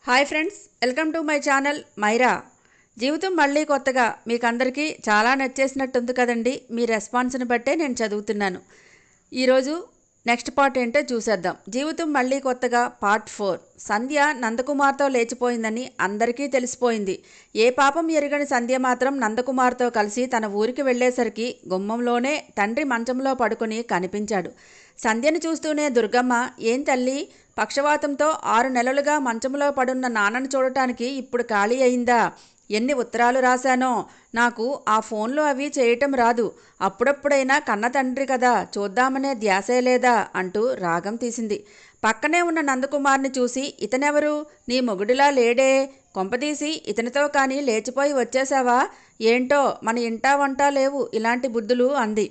Hi friends, welcome to my channel Maira. జీవితం మళ్ళీ కొత్తగా మీకు అందరికీ చాలా నచ్చేసినట్టుంది కదండి. మీ రెస్పాన్స్ని బట్టే నేను చదువుతున్నాను. ఈరోజు నెక్స్ట్ పార్ట్ ఏంటో చూసేద్దాం. జీవితం మళ్ళీ కొత్తగా పార్ట్ 4. సంధ్య నందకుమార్తో లేచిపోయిందని అందరికీ తెలిసిపోయింది. ఏ పాపం ఎరుగని సంధ్య మాత్రం నందకుమార్తో కలిసి తన ఊరికి వెళ్ళేసరికి గుమ్మంలోనే తండ్రి మంచంలో పడుకుని కనిపించాడు. సంధ్యను చూస్తూనే దుర్గమ్మ, ఏం తల్లి, పక్షవాతంతో 6 నెలలుగా మంచంలో పడున్న నాన్నను చూడటానికి ఇప్పుడు ఖాళీ అయిందా? ఎన్ని ఉత్తరాలు రాశానో, నాకు ఆ ఫోన్లో అవి చేయటం రాదు. అప్పుడప్పుడైనా కన్న తండ్రి కదా, చూద్దామనే ధ్యాసే లేదా అంటూ రాగం తీసింది. పక్కనే ఉన్న నందకుమార్ని చూసి, ఇతనెవరు? నీ మొగుడిలా లేడే, కొంపదీసి ఇతనితో కానీ లేచిపోయి వచ్చేశావా? ఏంటో మన ఇంటా వంటా లేవు ఇలాంటి బుద్ధులు అంది.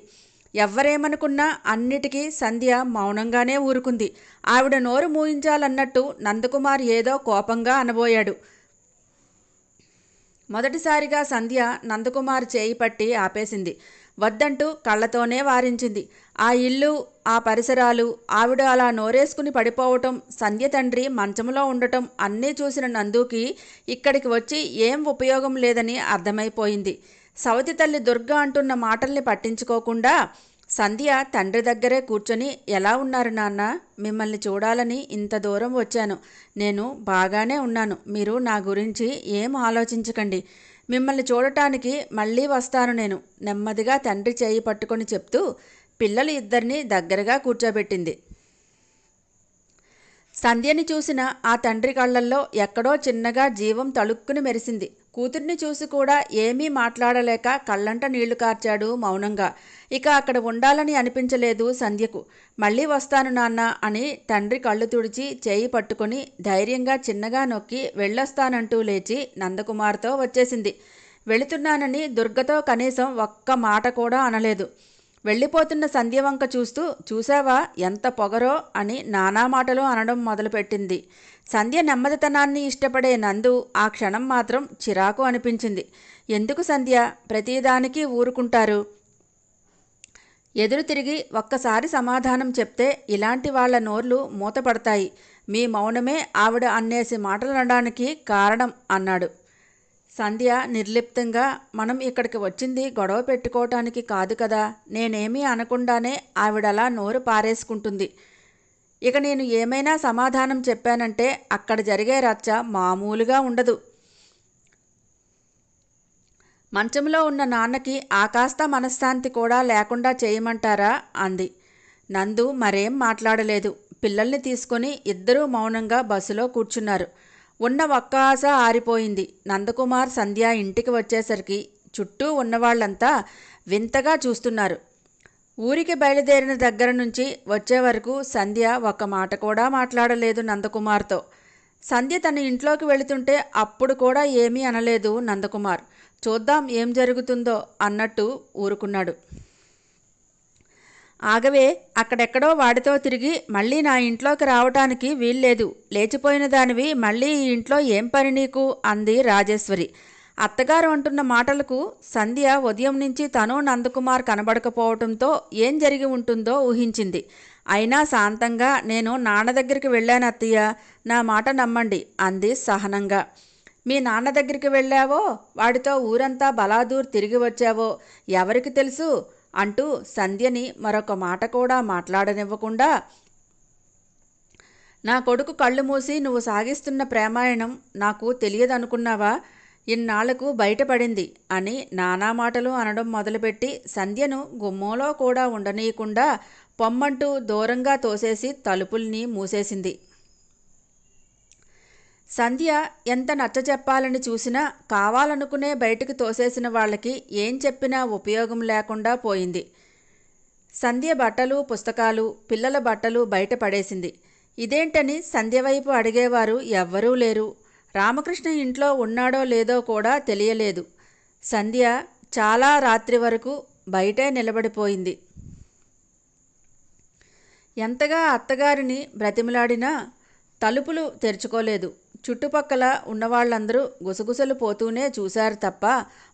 ఎవ్వరేమనుకున్నా అన్నిటికీ సంధ్య మౌనంగానే ఊరుకుంది. ఆవిడ నోరు మూయించాలన్నట్టు నందకుమార్ ఏదో కోపంగా అనబోయాడు. మొదటిసారిగా సంధ్య నందకుమార్ చేయి పట్టి ఆపేసింది. వద్దంటూ కళ్ళతోనే వారించింది. ఆ ఇల్లు, ఆ పరిసరాలు, ఆవిడ అలా నోరేసుకుని పడిపోవటం, సంధ్య తండ్రి మంచంలో ఉండటం అన్నీ చూసిన నందుకి ఇక్కడికి వచ్చి ఏం ఉపయోగం లేదని అర్థమైపోయింది. సవతి తల్లి దుర్గ అంటున్న మాటల్ని పట్టించుకోకుండా సంధ్య తండ్రి దగ్గరే కూర్చొని, ఎలా ఉన్నారు నాన్న? మిమ్మల్ని చూడాలని ఇంత దూరం వచ్చాను. నేను బాగానే ఉన్నాను. మీరు నా గురించి ఏం ఆలోచించకండి. మిమ్మల్ని చూడటానికి మళ్ళీ వస్తాను నేను, నెమ్మదిగా తండ్రి చేయి పట్టుకొని చెప్తూ పిల్లలు ఇద్దరినీ దగ్గరగా కూర్చోబెట్టింది. సంధ్యని చూసిన ఆ తండ్రి కళ్ళల్లో ఎక్కడో చిన్నగా జీవం తళుక్కుని మెరిసింది. కూతుర్ని చూసి కూడా ఏమీ మాట్లాడలేక కళ్ళంట నీళ్లు కార్చాడు మౌనంగా. ఇక అక్కడ ఉండాలని అనిపించలేదు సంధ్యకు. మళ్ళీ వస్తాను నాన్న అని తండ్రి కళ్ళు తుడిచి చేయి పట్టుకొని ధైర్యంగా చిన్నగా నొక్కి వెళ్ళొస్తానంటూ లేచి నందకుమార్తో వచ్చేసింది. వెళుతున్నానని దుర్గతో కనీసం ఒక్క మాట కూడా అనలేదు. వెళ్ళిపోతున్న సంధ్య వంక చూస్తూ, చూశావా ఎంత పొగరో అని నానా మాటలు అనడం మొదలుపెట్టింది. సంధ్య నెమ్మదితనాన్ని ఇష్టపడే నందు ఆ క్షణం మాత్రం చిరాకు అనిపించింది. ఎందుకు సంధ్య ప్రతిదానికి ఊరుకుంటారు? ఎదురు తిరిగి ఒక్కసారి సమాధానం చెప్తే ఇలాంటి వాళ్ల నోర్లు మూతపడతాయి. మీ మౌనమే ఆవిడ అన్నేసి మాటలనడానికి కారణం అన్నాడు. సంధ్య నిర్లిప్తంగా, మనం ఇక్కడికి వచ్చింది గొడవ పెట్టుకోవటానికి కాదు కదా. నేనేమీ అనకుండానే ఆవిడలా నోరు పారేసుకుంటుంది. ఇక నేను ఏమైనా సమాధానం చెప్పానంటే అక్కడ జరిగే రచ్చ మామూలుగా ఉండదు. మంచంలో ఉన్న నాన్నకి ఆకాస్త మనశ్శాంతి కూడా లేకుండా చేయమంటారా అంది. నందు మరేం మాట్లాడలేదు. పిల్లల్ని తీసుకొని ఇద్దరూ మౌనంగా బస్సులో కూర్చున్నారు. ఉన్న ఒక్క ఆశ ఆరిపోయింది. నందకుమార్ సంధ్య ఇంటికి వచ్చేసరికి చుట్టూ ఉన్నవాళ్లంతా వింతగా చూస్తున్నారు. ఊరికి బయలుదేరిన దగ్గర నుంచి వచ్చే వరకు సంధ్య ఒక్క మాట కూడా మాట్లాడలేదు నందకుమార్తో. సంధ్య తన ఇంట్లోకి వెళుతుంటే అప్పుడు కూడా ఏమీ అనలేదు నందకుమార్. చూద్దాం ఏం జరుగుతుందో అన్నట్టు ఊరుకున్నాడు. ఆగవే, అక్కడెక్కడో వాడితో తిరిగి మళ్ళీ నా ఇంట్లోకి రావటానికి వీల్లేదు. లేచిపోయిన దానివి మళ్ళీ ఈ ఇంట్లో ఏం పని నీకు అంది రాజేశ్వరి. అత్తగారు అంటున్న మాటలకు సంధ్య ఉదయం నుంచి తను నందకుమార్ కనబడకపోవటంతో ఏం జరిగి ఉంటుందో ఊహించింది. అయినా శాంతంగా, నేను నాన్న దగ్గరికి వెళ్ళాను అత్తయ్య, నా మాట నమ్మండి అంది సహనంగా. మీ నాన్న దగ్గరికి వెళ్ళావో, వాడితో ఊరంతా బలాదూర్ తిరిగి వచ్చావో ఎవరికి తెలుసు అంటూ సంధ్యని మరొక మాట కూడా మాట్లాడనివ్వకుండా, నా కొడుకు కళ్ళు మూసి నువ్వు సాగిస్తున్న ప్రేమాయణం నాకు తెలియదనుకున్నావా? ఇన్నాళ్లకు బయటపడింది అని నానా మాటలు అనడం మొదలుపెట్టి సంధ్యను గుమ్మంలో కూడా ఉండనీయకుండా పొమ్మంటూ దూరంగా తోసేసి తలుపుల్ని మూసేసింది. సంధ్య ఎంత నచ్చచెప్పాలని చూసినా కావాలనుకునే బయటికి తోసేసిన వాళ్ళకి ఏం చెప్పినా ఉపయోగం లేకుండా పోయింది. సంధ్య బట్టలు, పుస్తకాలు, పిల్లల బట్టలు బయట పడేసింది. ఇదేంటని సంధ్య వైపు అడిగేవారు ఎవ్వరూ లేరు. రామకృష్ణ ఇంట్లో ఉన్నాడో లేదో కూడా తెలియలేదు. సంధ్య చాలా రాత్రి వరకు బయటే నిలబడిపోయింది. ఎంతగా అత్తగారిని బ్రతిమలాడినా తలుపులు తెరుచుకోలేదు. చుట్టుపక్కల ఉన్నవాళ్లందరూ గుసగుసలు పోతూనే చూశారు తప్ప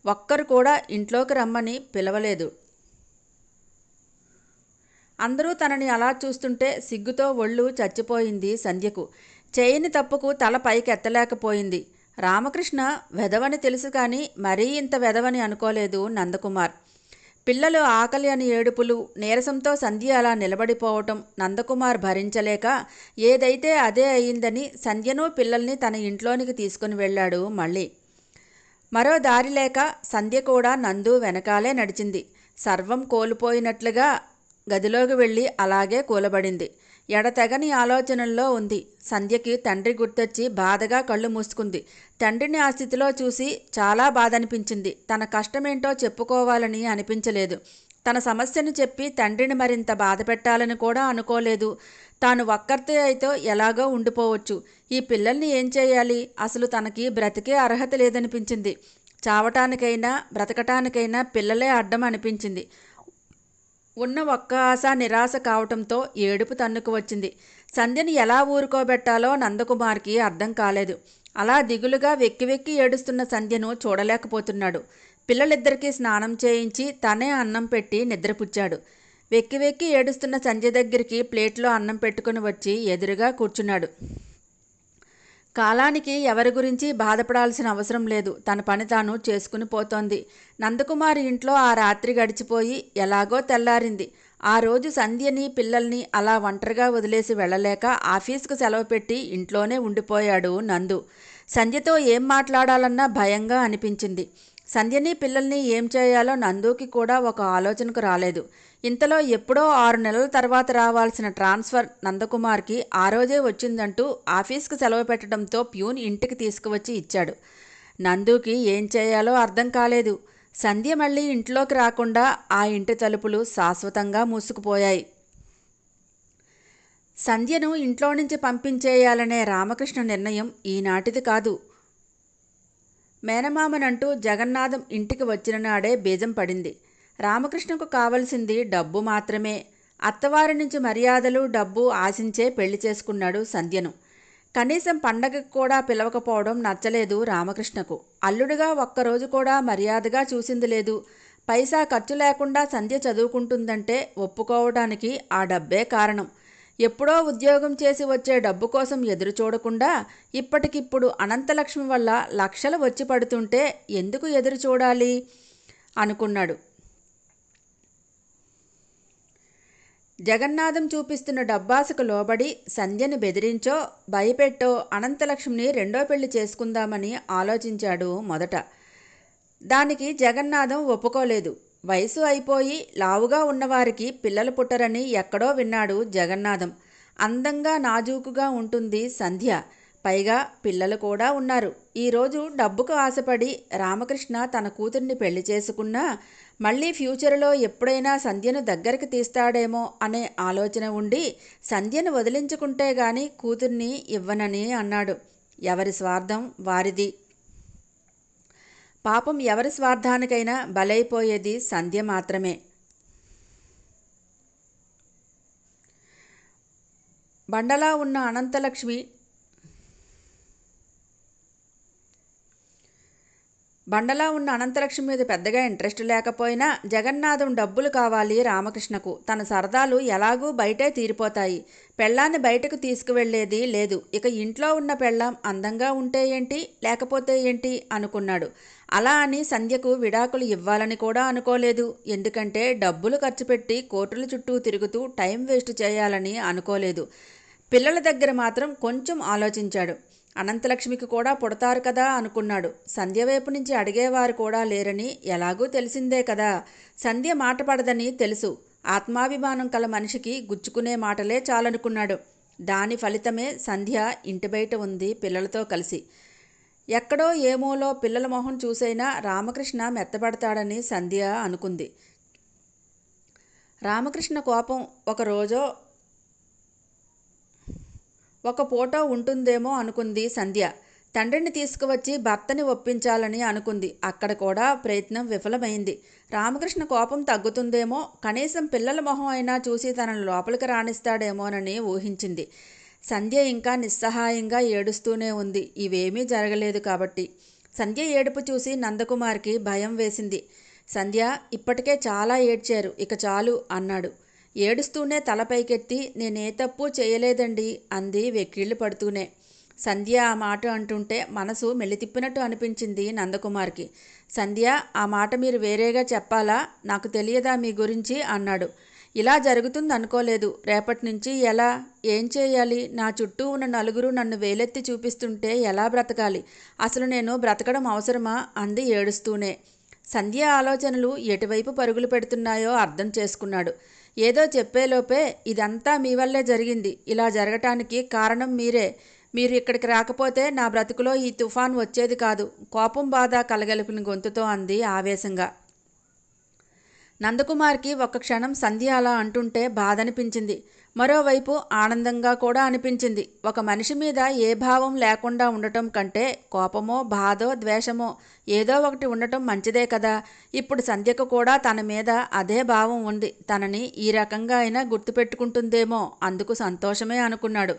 ఒక్కరు కూడా ఇంట్లోకి రమ్మని పిలవలేదు. అందరూ తనని అలా చూస్తుంటే సిగ్గుతో ఒళ్ళు చచ్చిపోయింది సంధ్యకు. చేయని తప్పుకు తల పైకెత్తలేకపోయింది. రామకృష్ణ వెధవని తెలుసు కానీ మరీ ఇంత వెధవని అనుకోలేదు నందకుమార్. పిల్లలు ఆకలి అని ఏడుపులు, నీరసంతో సంధ్య అలా నిలబడిపోవటం నందకుమార్ భరించలేక ఏదైతే అదే అయిందని సంధ్యను పిల్లల్ని తన ఇంట్లోనికి తీసుకుని వెళ్ళాడు మళ్ళీ. మరో దారి లేక సంధ్య కూడా నందు వెనకాలే నడిచింది. సర్వం కోల్పోయినట్లుగా గదిలోకి వెళ్ళి అలాగే కూలబడింది. ఎడతెగని ఆలోచనల్లో ఉంది. సంధ్యకి తండ్రి గుర్తొచ్చి బాధగా కళ్ళు మూసుకుంది. తండ్రిని ఆ స్థితిలో చూసి చాలా బాధ అనిపించింది. తన కష్టమేంటో చెప్పుకోవాలని అనిపించలేదు. తన సమస్యను చెప్పి తండ్రిని మరింత బాధ పెట్టాలని కూడా అనుకోలేదు. తాను ఒక్కర్తే అయితే ఎలాగో ఉండిపోవచ్చు. ఈ పిల్లల్ని ఏం చేయాలి? అసలు తనకి బ్రతికే అర్హత లేదనిపించింది. చావటానికైనా బ్రతకటానికైనా పిల్లలే అడ్డం అనిపించింది. ఉన్న ఒక్క ఆశ నిరాశ కావటంతో ఏడుపు తన్నుకు వచ్చింది. సంధ్యని ఎలా ఊరుకోబెట్టాలో నందకుమార్కి అర్థం కాలేదు. అలా దిగులుగా వెక్కి వెక్కి ఏడుస్తున్న సంధ్యను చూడలేకపోతున్నాడు. పిల్లలిద్దరికీ స్నానం చేయించి తనే అన్నం పెట్టి నిద్రపుచ్చాడు. వెక్కి వెక్కి ఏడుస్తున్న సంధ్య దగ్గరికి ప్లేట్లో అన్నం పెట్టుకుని వచ్చి ఎదురుగా కూర్చున్నాడు. కాలానికి ఎవరి గురించి బాధపడాల్సిన అవసరం లేదు. తన పని తాను చేసుకుని పోతోంది. నందకుమార్ ఇంట్లో ఆ రాత్రి గడిచిపోయి ఎలాగో తెల్లారింది. ఆ రోజు సంధ్యని పిల్లల్ని అలా ఒంటరిగా వదిలేసి వెళ్ళలేక ఆఫీసుకు సెలవు పెట్టి ఇంట్లోనే ఉండిపోయాడు నందు. సంధ్యతో ఏం మాట్లాడాలన్నా భయంగా అనిపించింది. సంధ్యని పిల్లల్ని ఏం చేయాలో నందుకి కూడా ఒక ఆలోచనకు రాలేదు. ఇంతలో ఎప్పుడో 6 నెలల తర్వాత రావాల్సిన ట్రాన్స్ఫర్ నందకుమార్కి ఆ రోజే వచ్చిందంటూ ఆఫీస్కి సెలవు పెట్టడంతో ప్యూన్ ఇంటికి తీసుకువచ్చి ఇచ్చాడు. నందుకి ఏం చేయాలో అర్థం కాలేదు. సంధ్య మళ్ళీ ఇంట్లోకి రాకుండా ఆ ఇంటి తలుపులు శాశ్వతంగా మూసుకుపోయాయి. సంధ్యను ఇంట్లో నుంచి పంపించేయాలనే రామకృష్ణ నిర్ణయం ఈనాటిది కాదు. మేనమామనంటూ జగన్నాథం ఇంటికి వచ్చిన నాడే బీజం పడింది. రామకృష్ణకు కావలసింది డబ్బు మాత్రమే. అత్తవారి నుంచి మర్యాదలు డబ్బు ఆశించే పెళ్లి చేసుకున్నాడు సంధ్యను. కనీసం పండగకు కూడా పిలవకపోవడం నచ్చలేదు రామకృష్ణకు. అల్లుడుగా ఒక్కరోజు కూడా మర్యాదగా చూసింది లేదు. పైసా ఖర్చు లేకుండా సంధ్య చదువుకుంటుందంటే ఒప్పుకోవడానికి ఆ డబ్బే కారణం. ఎప్పుడో ఉద్యోగం చేసి వచ్చే డబ్బు కోసం ఎదురు చూడకుండా ఇప్పటికిప్పుడు అనంతలక్ష్మి వల్ల లక్షలు వచ్చి పడుతుంటే ఎందుకు ఎదురు చూడాలి అనుకున్నాడు. జగన్నాథం చూపిస్తున్న డబ్బాసకు లోబడి సంధ్యని బెదిరించో భయపెట్టో అనంతలక్ష్మిని రెండో పెళ్లి చేసుకుందామని ఆలోచించాడు మొదట. దానికి జగన్నాథం ఒప్పుకోలేదు. వయసు అయిపోయి లావుగా ఉన్నవారికి పిల్లలు పుట్టరని ఎక్కడో విన్నాడు జగన్నాథం. అందంగా నాజూకుగా ఉంటుంది సంధ్య. పైగా పిల్లలు కూడా ఉన్నారు. ఈరోజు డబ్బుకు ఆశపడి రామకృష్ణ తన కూతుర్ని పెళ్లి చేసుకున్నా మళ్ళీ ఫ్యూచర్లో ఎప్పుడైనా సంధ్యను దగ్గరికి తీస్తాడేమో అనే ఆలోచన ఉండి సంధ్యను వదిలించుకుంటే గాని కూతుర్ని ఇవ్వనని అన్నాడు. ఎవరి స్వార్థం వారిది. పాపం ఎవరి స్వార్థానికైనా బలైపోయేది సంధ్య మాత్రమే. బండలా ఉన్న అనంతలక్ష్మి మీద పెద్దగా ఇంట్రెస్ట్ లేకపోయినా జగన్నాథం డబ్బులు కావాలి రామకృష్ణకు. తన సరదాలు ఎలాగూ బయటే తీరిపోతాయి. పెళ్ళాన్ని బయటకు తీసుకువెళ్లేది లేదు. ఇక ఇంట్లో ఉన్న పెళ్ళాం అందంగా ఉంటే ఏంటి లేకపోతే ఏంటి అనుకున్నాడు. అలా అని సంధ్యకు విడాకులు ఇవ్వాలని కూడా అనుకోలేదు. ఎందుకంటే డబ్బులు ఖర్చు పెట్టి కోర్టుల చుట్టూ తిరుగుతూ టైం వేస్ట్ చేయాలని అనుకోలేదు. పిల్లల దగ్గర మాత్రం కొంచెం ఆలోచించాడు. అనంతలక్ష్మికి కూడా పుడతారు కదా అనుకున్నాడు. సంధ్య వైపు నుంచి అడిగేవారు కూడా లేరని ఎలాగూ తెలిసిందే కదా. సంధ్య మాట పడదని తెలుసు. ఆత్మాభిమానం కల మనిషికి గుచ్చుకునే మాటలే చాలనుకున్నాడు. దాని ఫలితమే సంధ్య ఇంటి బయట ఉంది పిల్లలతో కలిసి. ఎక్కడో ఏమోలో పిల్లల మొహం చూసైనా రామకృష్ణ మెత్తబడతాడని సంధ్య అనుకుంది. రామకృష్ణ కోపం ఒక రోజో ఒక ఫోటో ఉంటుందేమో అనుకుంది సంధ్య. తండ్రిని తీసుకువచ్చి భర్తని ఒప్పించాలని అనుకుంది. అక్కడ కూడా ప్రయత్నం విఫలమైంది. రామకృష్ణ కోపం తగ్గుతుందేమో, కనీసం పిల్లల మొహం అయినా చూసి తనను లోపలికి రాణిస్తాడేమోనని ఊహించింది. సంధ్య ఇంకా నిస్సహాయంగా ఏడుస్తూనే ఉంది. ఇవేమీ జరగలేదు కాబట్టి. సంధ్య ఏడుపు చూసి నందకుమార్కి భయం వేసింది. సంధ్య, ఇప్పటికే చాలా ఏడ్చారు, ఇక చాలు అన్నాడు. ఏడుస్తూనే తల పైకెత్తి నేనే తప్పు చేయలేదండి అంది వెక్కిళ్ళు పడుతూనే. సంధ్య ఆ మాట అంటుంటే మనసు మెలితిప్పినట్టు అనిపించింది నందకుమార్కి. సంధ్య, ఆ మాట మీరు వేరేగా చెప్పాలా? నాకు తెలియదా మీ గురించి అన్నాడు. ఇలా జరుగుతుంది అనుకోలేదు. రేపటి నుంచి ఎలా? ఏం చేయాలి? నా చుట్టూ ఉన్న నలుగురు నన్ను వేలెత్తి చూపిస్తుంటే ఎలా బ్రతకాలి? అసలు నేను బ్రతకడం అవసరమా? అంది ఏడుస్తూనే. సంధ్య ఆలోచనలు ఎటువైపు పరుగులు పెడుతున్నాయో అర్థం చేసుకున్నాడు. ఏదో చెప్పేలోపే, ఇదంతా మీ వల్లే జరిగింది. ఇలా జరగటానికి కారణం మీరే. మీరు ఇక్కడికి రాకపోతే నా బ్రతుకులో ఈ తుఫాన్ వచ్చేది కాదు. కోపం బాధ కలగలిపిన గొంతుతో అంది ఆవేశంగా. నందకుమార్కి ఒక్క క్షణం సంధ్య అలా అంటుంటే బాధనిపించింది. మరోవైపు ఆనందంగా కూడా అనిపించింది. ఒక మనిషి మీద ఏ భావం లేకుండా ఉండటం కంటే కోపమో బాధో ద్వేషమో ఏదో ఒకటి ఉండటం మంచిదే కదా. ఇప్పుడు సంధ్యకు కూడా తన మీద అదే భావం ఉంది. తనని ఈ రకంగా అయినా గుర్తుపెట్టుకుంటుందేమో, అందుకు సంతోషమే అనుకున్నాడు.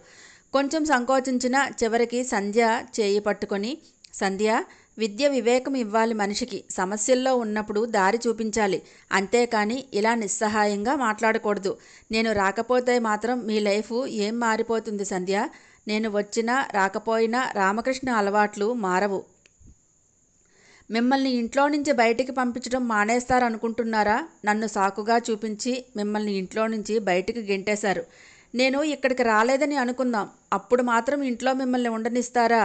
కొంచెం సంకోచించిన చివరికి సంధ్య చేయి పట్టుకొని, సంధ్య, విద్య వివేకం ఇవ్వాలి మనిషికి. సమస్యల్లో ఉన్నప్పుడు దారి చూపించాలి. అంతేకాని ఇలా నిస్సహాయంగా మాట్లాడకూడదు. నేను రాకపోతే మాత్రం మీ లైఫ్ ఏం మారిపోతుంది సంధ్య? నేను వచ్చినా రాకపోయినా రామకృష్ణ అలవాట్లు మారవు. మిమ్మల్ని ఇంట్లో నుంచి బయటికి పంపించడం మానేస్తారనుకుంటున్నారా? నన్ను సాకుగా చూపించి మిమ్మల్ని ఇంట్లో నుంచి బయటికి గెంటేశారు. నేను ఇక్కడికి రాలేదని అనుకుందాం. అప్పుడు మాత్రం ఇంట్లో మిమ్మల్ని ఉండనిస్తారా?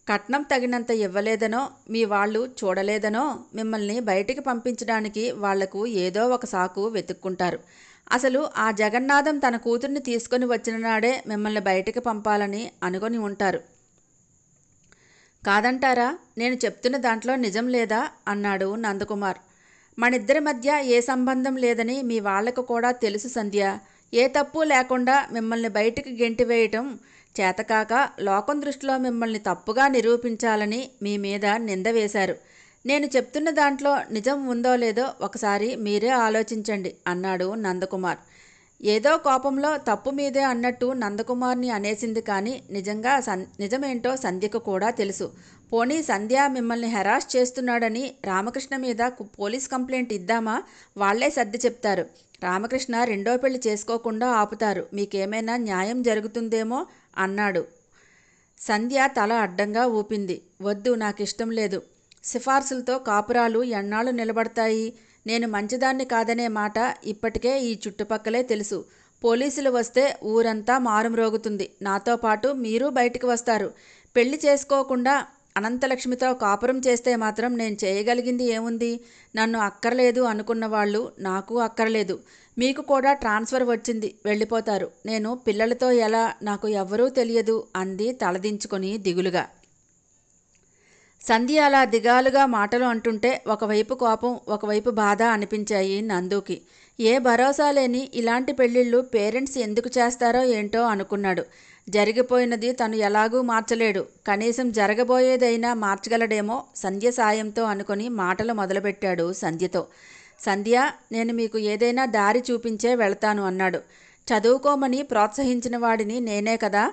కట్నం తగినంత ఇవ్వలేదనో, మీ వాళ్ళు చూడలేదనో మిమ్మల్ని బయటికి పంపించడానికి వాళ్లకు ఏదో ఒక సాకు వెతుక్కుంటారు. అసలు ఆ జగన్నాథం తన కూతుర్ని తీసుకొని వచ్చిన నాడే మిమ్మల్ని బయటికి పంపాలని అనుకొని ఉంటారు. కాదంటారా? నేను చెప్తున్న దాంట్లో నిజం లేదా? అన్నాడు నందకుమార్. మనిద్దరి మధ్య ఏ సంబంధం లేదని మీ వాళ్లకు కూడా తెలుసు సంధ్య. ఏ తప్పు లేకుండా మిమ్మల్ని బయటికి గెంటివేయటం చేతకాక లోకం దృష్టిలో మిమ్మల్ని తప్పుగా నిరూపించాలని మీ మీద నింద వేశారు. నేను చెప్తున్న దాంట్లో నిజం ఉందో లేదో ఒకసారి మీరే ఆలోచించండి అన్నాడు నందకుమార్. ఏదో కోపంలో తప్పు మీదే అన్నట్టు నందకుమార్ని అనేసింది. కానీ నిజమేంటో సంధ్యకు కూడా తెలుసు. పోనీ సంధ్య మిమ్మల్ని హెరాస్ చేస్తున్నాడని రామకృష్ణ మీద పోలీస్ కంప్లైంట్ ఇద్దామా? వాళ్లే సర్ది చెప్తారు. రామకృష్ణ రెండో పెళ్లి చేసుకోకుండా ఆపుతారు. మీకేమైనా న్యాయం జరుగుతుందేమో అన్నాడు. సంధ్య తల అడ్డంగా ఊపింది. వద్దు, నాకిష్టం లేదు. సిఫార్సులతో కాపురాలు ఎన్నాళ్ళు నిలబడతాయి? నేను మంచిదాన్ని కాదనే మాట ఇప్పటికే ఈ చుట్టుపక్కలే తెలుసు. పోలీసులు వస్తే ఊరంతా మారుమ్రోగుతుంది. నాతో పాటు మీరు బయటికి వస్తారు. పెళ్లి చేసుకోకుండా అనంతలక్ష్మితో కాపురం చేస్తే మాత్రం నేను చేయగలిగింది ఏముంది? నన్ను అక్కర్లేదు అనుకున్న వాళ్ళు నాకు అక్కర్లేదు. మీకు కూడా ట్రాన్స్ఫర్ వచ్చింది, వెళ్ళిపోతారు. నేను పిల్లలతో ఎలా? నాకు ఎవ్వరూ తెలియదు అంది తలదించుకొని దిగులుగా. సంధ్య అలా దిగాలుగా మాటలు అంటుంటే ఒకవైపు కోపం, ఒకవైపు బాధ అనిపించాయి నందుకి. ఏ భరోసా లేని ఇలాంటి పెళ్ళిళ్ళు పేరెంట్స్ ఎందుకు చేస్తారో ఏంటో అనుకున్నాడు. జరిగిపోయినది తను ఎలాగూ మార్చలేడు. కనీసం జరగబోయేదైనా మార్చగలడేమో సంధ్య సాయంతో అనుకొని మాటలు మొదలుపెట్టాడు సంధ్యతో. సంధ్య, నేను మీకు ఏదైనా దారి చూపించే వెళతాను అన్నాడు. చదువుకోమని ప్రోత్సహించిన వాడిని నేనే కదా.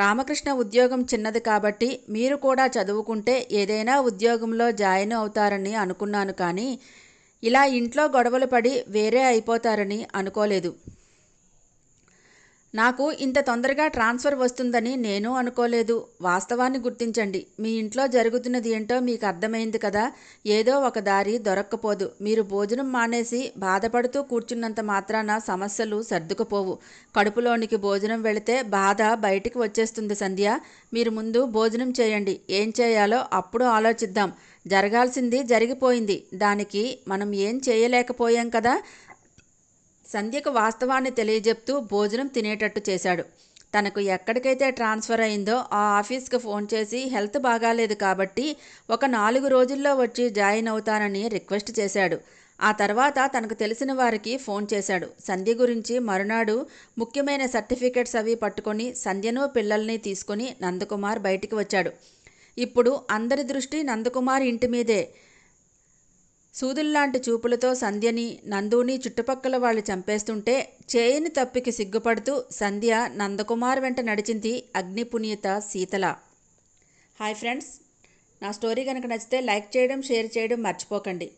రామకృష్ణ ఉద్యోగం చిన్నది కాబట్టి మీరు కూడా చదువుకుంటే ఏదైనా ఉద్యోగంలో జాయిన్ అవుతారని అనుకున్నాను. కానీ ఇలా ఇంట్లో గొడవలు పడి వేరే అయిపోతారని అనుకోలేదు. నాకు ఇంత తొందరగా ట్రాన్స్ఫర్ వస్తుందని నేను అనుకోలేదు. వాస్తవాన్ని గుర్తించండి. మీ ఇంట్లో జరుగుతున్నది ఏంటో మీకు అర్థమైంది కదా. ఏదో ఒక దారి దొరక్కపోదు. మీరు భోజనం మానేసి బాధపడుతూ కూర్చున్నంత మాత్రాన సమస్యలు సర్దుకుపోవు. కడుపులోనికి భోజనం వెళితే బాధ బయటికి వచ్చేస్తుంది సంధ్య. మీరు ముందు భోజనం చేయండి. ఏం చేయాలో అప్పుడు ఆలోచిద్దాం. జరగాల్సింది జరిగిపోయింది. దానికి మనం ఏం చేయలేకపోయాం కదా. సంధ్యకు వాస్తవాన్ని తెలియజెప్తూ భోజనం తినేటట్టు చేశాడు. తనకు ఎక్కడికైతే ట్రాన్స్ఫర్ అయిందో ఆ ఆఫీస్కి ఫోన్ చేసి హెల్త్ బాగాలేదు కాబట్టి ఒక 4 రోజుల్లో వచ్చి జాయిన్ అవుతానని రిక్వెస్ట్ చేశాడు. ఆ తర్వాత తనకు తెలిసిన వారికి ఫోన్ చేశాడు. సంధ్య గురించి మరునాడు ముఖ్యమైన సర్టిఫికెట్స్ అవి పట్టుకొని సంధ్యను పిల్లల్ని తీసుకొని నందకుమార్ బయటికి వచ్చాడు. ఇప్పుడు అందరి దృష్టి నందకుమార్ ఇంటి మీదే. సూదుల్లాంటి చూపులతో సంధ్యని, నందుని చుట్టుపక్కల వాళ్ళు చంపేస్తుంటే చేయని తప్పికి సిగ్గుపడుతూ సంధ్య నందకుమార్ వెంట నడిచింది అగ్నిపునీత సీతల. హాయ్ ఫ్రెండ్స్, నా స్టోరీ కనుక నచ్చితే లైక్ చేయడం, షేర్ చేయడం మర్చిపోకండి.